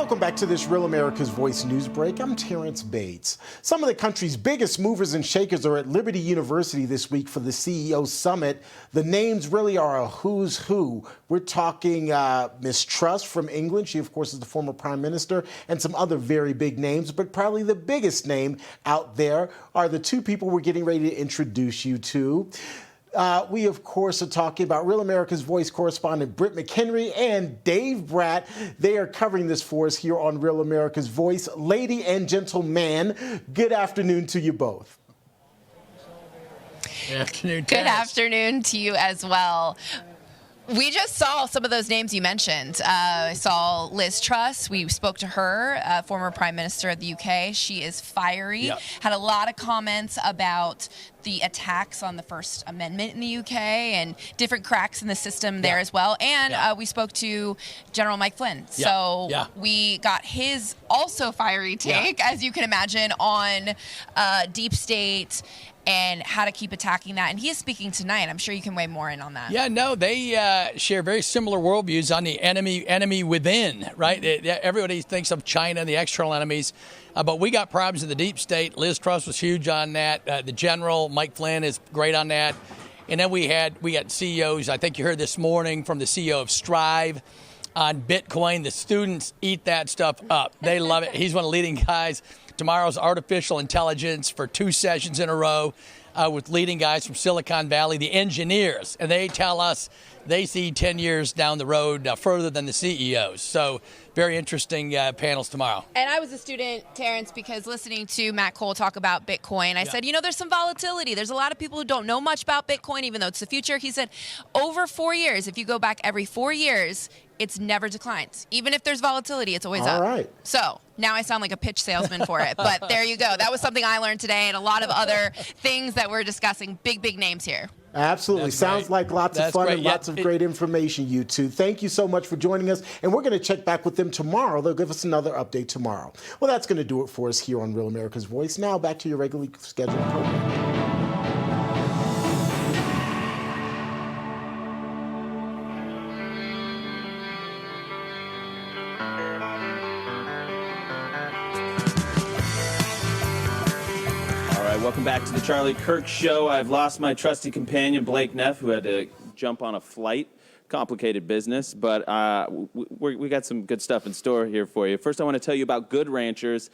Welcome back to this Real America's Voice news break. I'm Terrence Bates. Some of the country's biggest movers and shakers are at Liberty University this week for the CEO Summit. The names really are a who's who. We're talking Ms. Truss from England. She, of course, is the former prime minister, and some other very big names. But probably the biggest name out there are the two people we're getting ready to introduce you to. We, of course, are talking about Real America's Voice correspondent Brit McHenry and Dave Brat. They are covering this for us here on Real America's Voice. Lady and gentleman, good afternoon to you both. Good afternoon, Good afternoon to you as well. We just saw some of those names you mentioned. I saw Liz Truss. We spoke to her, former Prime Minister of the UK. She is fiery, had a lot of comments about the attacks on the First Amendment in the UK and different cracks in the system there as well. And we spoke to General Mike Flynn. So we got his also fiery take, as you can imagine, on deep state and how to keep attacking that. And he is speaking tonight. I'm sure you can weigh more in on that. Yeah, no, they share very similar worldviews on the enemy within, right? Everybody thinks of China and the external enemies, but we got problems in the deep state. Liz Truss was huge on that. The general, Mike Flynn, is great on that. And then we got CEOs. I think you heard this morning from the CEO of Strive on Bitcoin. The students eat that stuff up. They love it. He's one of the leading guys. Tomorrow's artificial intelligence for 2 sessions in a row with leading guys from Silicon Valley, the engineers. And they tell us they see 10 years down the road further than the CEOs. So very interesting panels tomorrow. And I was a student, Terrence, because listening to Matt Cole talk about Bitcoin, I said, there's some volatility. There's a lot of people who don't know much about Bitcoin, even though it's the future. He said, over 4 years, if you go back every 4 years, it's never declined. Even if there's volatility, it's always up. All right. So now I sound like a pitch salesman for it, but there you go. That was something I learned today, and a lot of other things that we're discussing. Big names here. Absolutely. That's Sounds like lots of fun and lots of great information, you two. Thank you so much for joining us. And we're going to check back with them tomorrow. They'll give us another update tomorrow. Well, that's going to do it for us here on Real America's Voice. Now back to your regularly scheduled program. Welcome back to the Charlie Kirk Show. I've lost my trusty companion, Blake Neff, who had to jump on a flight. Complicated business, but we got some good stuff in store here for you. First, I want to tell you about Good Ranchers.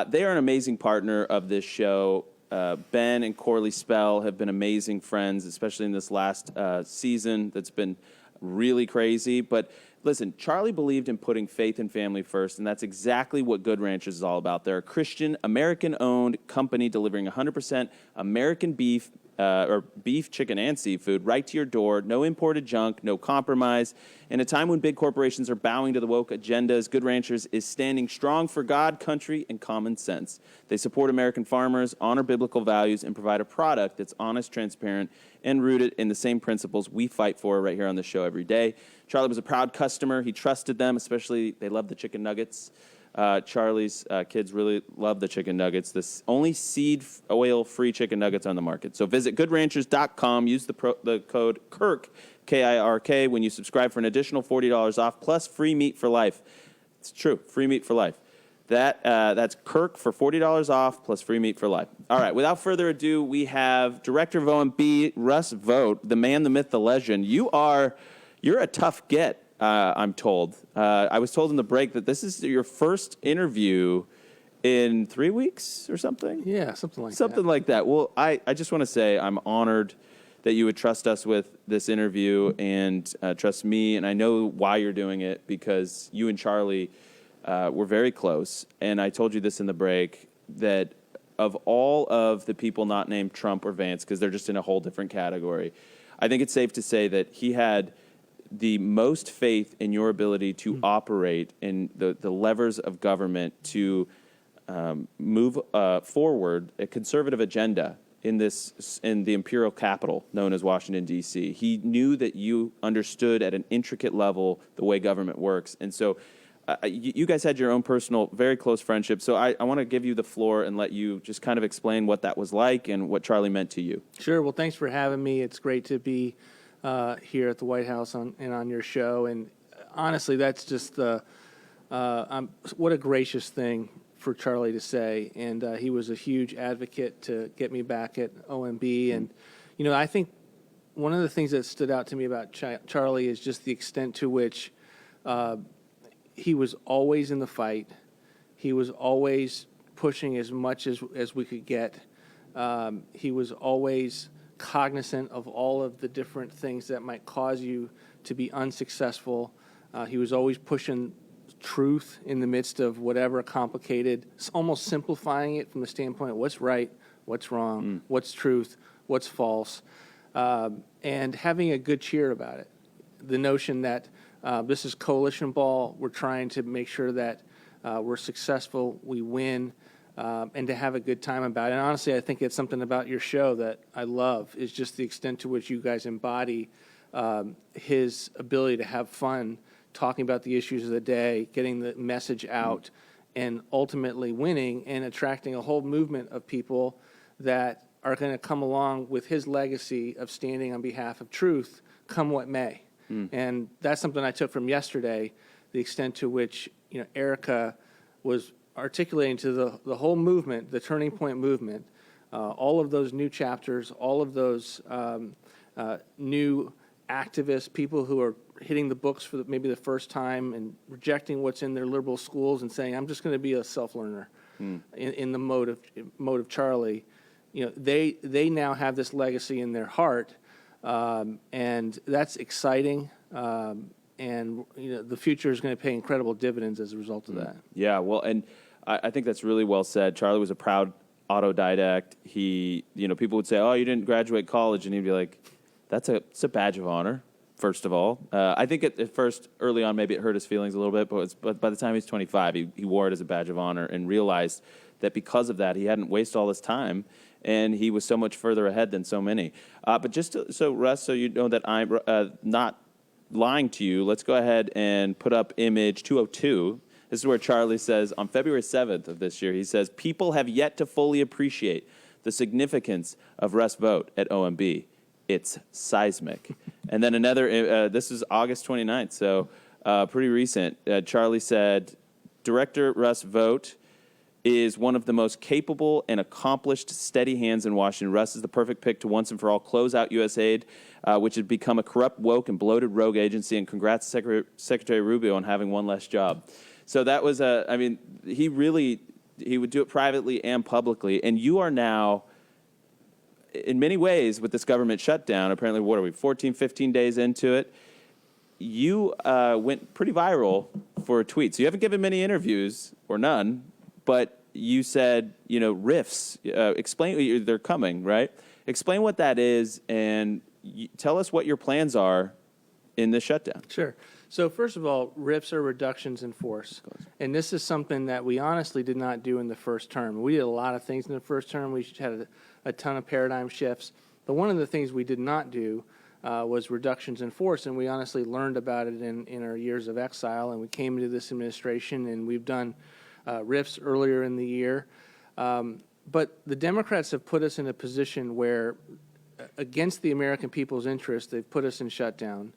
They are an amazing partner of this show. Ben and Corley Spell have been amazing friends, especially in this last season that's been really crazy. But listen, Charlie believed in putting faith and family first, and that's exactly what Good Ranchers is all about. They're a Christian, American-owned company delivering 100% American beef, or beef, chicken, and seafood right to your door. No imported junk, no compromise. In a time when big corporations are bowing to the woke agendas, Good Ranchers is standing strong for God, country, and common sense. They support American farmers, honor biblical values, and provide a product that's honest, transparent, and rooted in the same principles we fight for right here on the show every day. Charlie was a proud customer. He trusted them, especially they love the chicken nuggets. Charlie's kids really love the chicken nuggets. This only seed oil-free chicken nuggets on the market. So visit goodranchers.com. Use the code KIRK, K-I-R-K, when you subscribe for an additional $40 off, plus free meat for life. It's true, free meat for life. That's KIRK for $40 off, plus free meat for life. All right, without further ado, we have Director of OMB, Russ Vought, the man, the myth, the legend. You're a tough get. I'm told. I was told in the break that this is your first interview in 3 weeks or something? Yeah, something like that. Something like that. Well, I just want to say I'm honored that you would trust us with this interview and trust me. And I know why you're doing it, because you and Charlie were very close. And I told you this in the break, that of all of the people not named Trump or Vance, because they're just in a whole different category, I think it's safe to say that he had the most faith in your ability to operate in the levers of government to move forward a conservative agenda in the imperial capital known as Washington, D.C. He knew that you understood at an intricate level the way government works. And so you guys had your own personal, very close friendship. So I want to give you the floor and let you just kind of explain what that was like and what Charlie meant to you. Sure. Well, thanks for having me. It's great to be here at the White House and on your show. And honestly, that's just the what a gracious thing for Charlie to say, and he was a huge advocate to get me back at OMB. And I think one of the things that stood out to me about Charlie is just the extent to which he was always in the fight. He was always pushing as much as we could get. He was always cognizant of all of the different things that might cause you to be unsuccessful. He was always pushing truth in the midst of whatever complicated, almost simplifying it from the standpoint of what's right, what's wrong, what's truth, what's false, and having a good cheer about it. The notion that this is coalition ball, we're trying to make sure that we're successful, we win, and to have a good time about it. And honestly, I think it's something about your show that I love, is just the extent to which you guys embody his ability to have fun talking about the issues of the day, getting the message out, and ultimately winning and attracting a whole movement of people that are going to come along with his legacy of standing on behalf of truth, come what may. And that's something I took from yesterday, the extent to which Erica was articulating to the whole movement, the Turning Point movement, all of those new chapters, all of those new activists, people who are hitting the books for maybe the first time and rejecting what's in their liberal schools and saying, I'm just going to be a self-learner in the mode of Charlie. They now have this legacy in their heart, and that's exciting. And the future is going to pay incredible dividends as a result of that. Yeah, well, and I think that's really well said. Charlie was a proud autodidact. He, people would say, "Oh, you didn't graduate college," and he'd be like, "It's a badge of honor." First of all, I think at first, early on, maybe it hurt his feelings a little bit, but by the time he's 25, he wore it as a badge of honor and realized that because of that, he hadn't wasted all his time, and he was so much further ahead than so many. But so Russ, so you know that I'm not lying to you, let's go ahead and put up image 202. This is where Charlie says, on February 7th of this year, he says, people have yet to fully appreciate the significance of Russ Vought at OMB. It's seismic. And then another, this is August 29th, so pretty recent. Charlie said, Director Russ Vought is one of the most capable and accomplished steady hands in Washington. Russ is the perfect pick to once and for all close out USAID, which had become a corrupt, woke, and bloated rogue agency. And congrats to Secretary Rubio on having one less job. So that was he would do it privately and publicly. And you are now, in many ways, with this government shutdown, apparently, what are we, 14, 15 days into it, you went pretty viral for a tweet. So you haven't given many interviews, or none, but you said, RIFs, explain, they're coming, right? Explain what that is, and tell us what your plans are in this shutdown. Sure. So first of all, RIFs are reductions in force. And this is something that we honestly did not do in the first term. We did a lot of things in the first term. We had a ton of paradigm shifts. But one of the things we did not do was reductions in force, and we honestly learned about it in our years of exile, and we came into this administration, and we've done RIFs earlier in the year. But the Democrats have put us in a position where, against the American people's interest, they've put us in shutdown.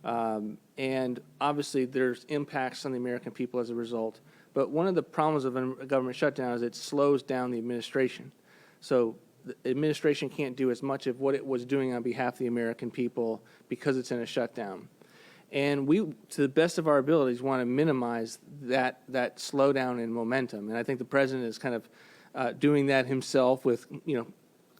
And obviously there's impacts on the American people as a result. But one of the problems of a government shutdown is it slows down the administration. So the administration can't do as much of what it was doing on behalf of the American people because it's in a shutdown. And we, to the best of our abilities, want to minimize that slowdown in momentum. And I think the president is kind of doing that himself with,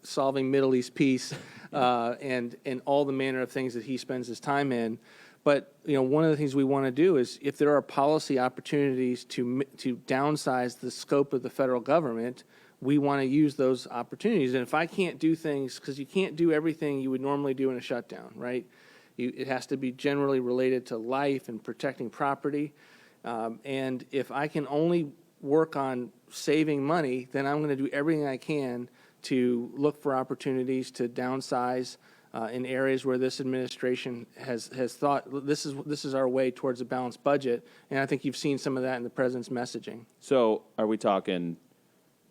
solving Middle East peace and all the manner of things that he spends his time in. But one of the things we want to do is, if there are policy opportunities to downsize the scope of the federal government, we want to use those opportunities. And if I can't do things, because you can't do everything you would normally do in a shutdown, right? It has to be generally related to life and protecting property. And if I can only work on saving money, then I'm going to do everything I can to look for opportunities to downsize in areas where this administration has thought this is our way towards a balanced budget. And I think you've seen some of that in the president's messaging. So are we talking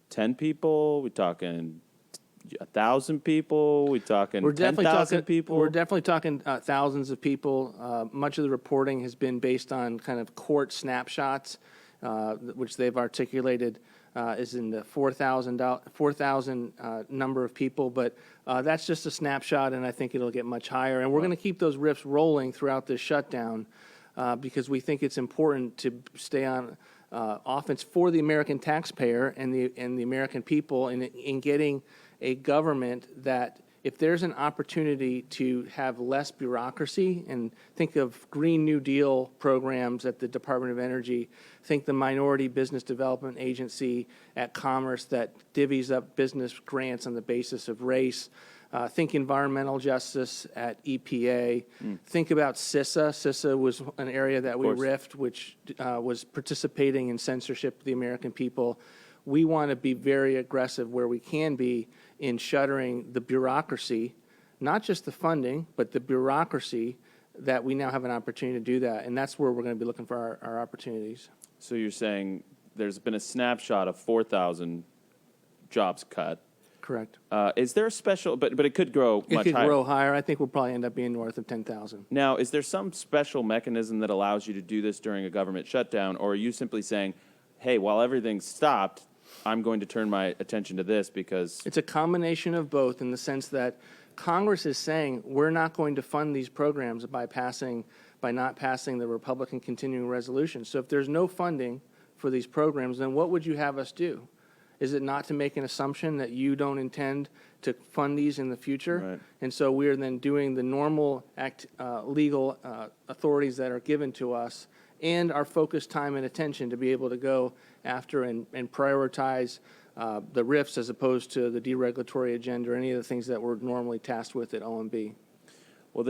10 people? We talking 1,000 people? We talking 10,000 people? We're definitely talking thousands of people. Much of the reporting has been based on kind of court snapshots, which they've articulated is in the 4,000 number of people. But that's just a snapshot, and I think it'll get much higher. And we're going to keep those RIFs rolling throughout this shutdown because we think it's important to stay on offense for the American taxpayer and the American people in getting a government that, if there's an opportunity to have less bureaucracy, and think of Green New Deal programs at the Department of Energy, think the Minority Business Development Agency at Commerce that divvies up business grants on the basis of race, think environmental justice at EPA, think about CISA. CISA was an area that we riffed, which was participating in censorship of the American people. We want to be very aggressive where we can be in shuttering the bureaucracy, not just the funding, but the bureaucracy, that we now have an opportunity to do that. And that's where we're going to be looking for our opportunities. So you're saying there's been a snapshot of 4,000 jobs cut. Correct. Is there a special, but it could grow much higher. It could grow higher. I think we'll probably end up being north of 10,000. Now, is there some special mechanism that allows you to do this during a government shutdown, or are you simply saying, hey, while everything's stopped, I'm going to turn my attention to this because... It's a combination of both, in the sense that Congress is saying we're not going to fund these programs by not passing the Republican continuing resolution. So if there's no funding for these programs, then what would you have us do? Is it not to make an assumption that you don't intend to fund these in the future? Right. And so we are then doing the normal legal authorities that are given to us, and our focused time and attention to be able to go after and prioritize the RIFs as opposed to the deregulatory agenda or any of the things that we're normally tasked with at OMB. Well,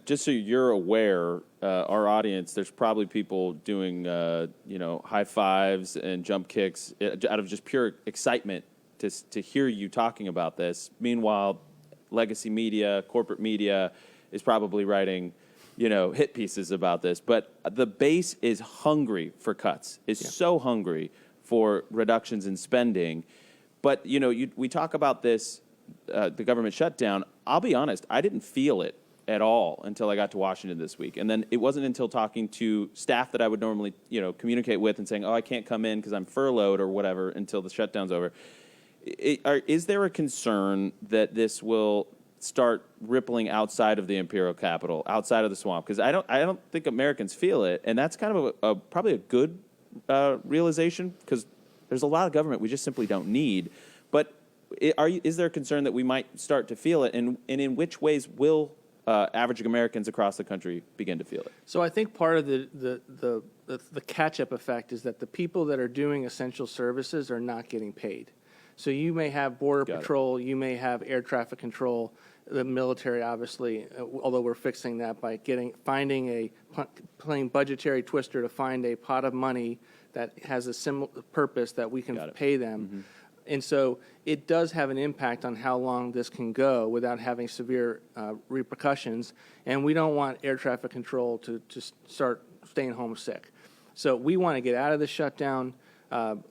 just so you're aware, our audience, there's probably people doing, high fives and jump kicks out of just pure excitement to hear you talking about this. Meanwhile, legacy media, corporate media is probably writing, hit pieces about this. But the base is hungry for cuts, so hungry for reductions in spending. But, we talk about this, the government shutdown. I'll be honest, I didn't feel it at all until I got to Washington this week. And then it wasn't until talking to staff that I would normally, communicate with and saying, oh, I can't come in because I'm furloughed or whatever until the shutdown's over. Is there a concern that this will start rippling outside of the imperial capital, outside of the swamp? Because I don't think Americans feel it. And that's kind of probably a good realization, because there's a lot of government we just simply don't need. But is there a concern that we might start to feel it? And in which ways will average Americans across the country begin to feel it? So I think part of the catch-up effect is that the people that are doing essential services are not getting paid. So you may have border patrol, you may have air traffic control, the military, obviously, although we're fixing that by playing budgetary twister to find a pot of money that has a similar purpose that we can pay them. Mm-hmm. And so it does have an impact on how long this can go without having severe repercussions. And we don't want air traffic control to start staying home sick. So we want to get out of the shutdown.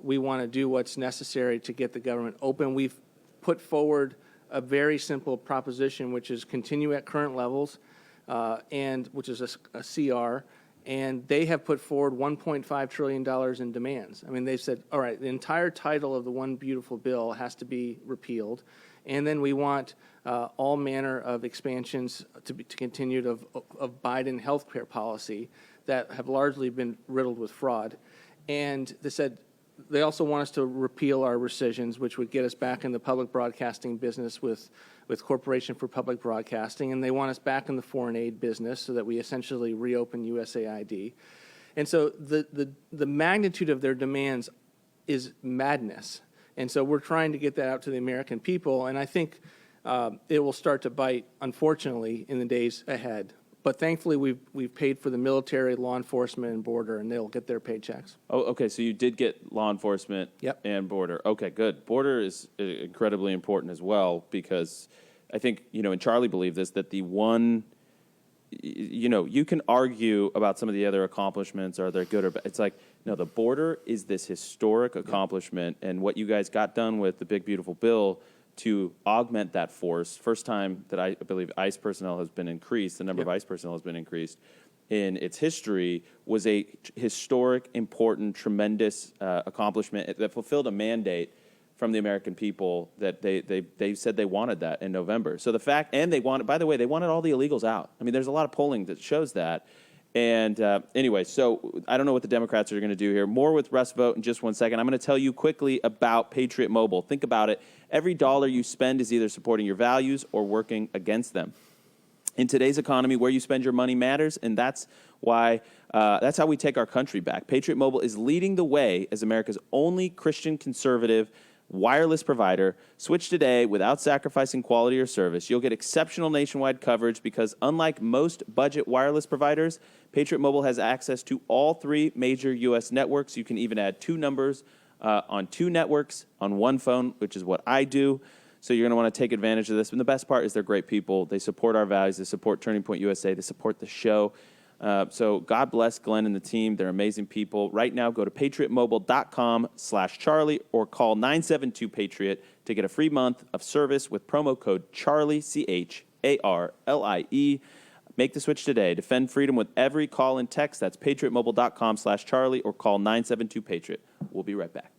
We want to do what's necessary to get the government open. We've put forward a very simple proposition, which is continue at current levels, and which is a CR. And they have put forward $1.5 trillion in demands. I mean, they've said, all right, the entire title of the One Beautiful Bill has to be repealed. And then we want all manner of expansions to continue of Biden healthcare policy that have largely been riddled with fraud. And they said they also want us to repeal our rescissions, which would get us back in the public broadcasting business with Corporation for Public Broadcasting, and they want us back in the foreign aid business so that we essentially reopen USAID. And so the magnitude of their demands is madness. And so we're trying to get that out to the American people, and I think it will start to bite, unfortunately, in the days ahead. But thankfully, we've paid for the military, law enforcement, and border, and they'll get their paychecks. Oh, okay. So you did get law enforcement and border. Okay, good. Border is incredibly important as well, because I think, and Charlie believed this, that the one, you can argue about some of the other accomplishments, are they good or bad. It's like, no, the border is this historic accomplishment, and what you guys got done with the big, beautiful bill to augment that force. First time that I believe ICE personnel has been increased, the number of ICE personnel has been increased in its history, was a historic, important, tremendous accomplishment that fulfilled a mandate from the American people that they said they wanted that in November. So the fact, and they wanted, by the way, they wanted all the illegals out. I mean, there's a lot of polling that shows that. And anyway, so I don't know what the Democrats are going to do here. More with Russ Vought in just 1 second. I'm going to tell you quickly about Patriot Mobile. Think about it. Every dollar you spend is either supporting your values or working against them. In today's economy, where you spend your money matters, and that's why that's how we take our country back. Patriot Mobile is leading the way as America's only Christian conservative wireless provider. Switch today without sacrificing quality or service. You'll get exceptional nationwide coverage because unlike most budget wireless providers, Patriot Mobile has access to all 3 major U.S. networks. You can even add 2 numbers on 2 networks on 1 phone, which is what I do. So you're going to want to take advantage of this. And the best part is they're great people. They support our values. They support Turning Point USA. They support the show. So God bless Glenn and the team. They're amazing people. Right now, go to patriotmobile.com/Charlie or call 972-PATRIOT to get a free month of service with promo code Charlie, CHARLIE. Make the switch today. Defend freedom with every call and text. That's patriotmobile.com/Charlie or call 972-PATRIOT. We'll be right back.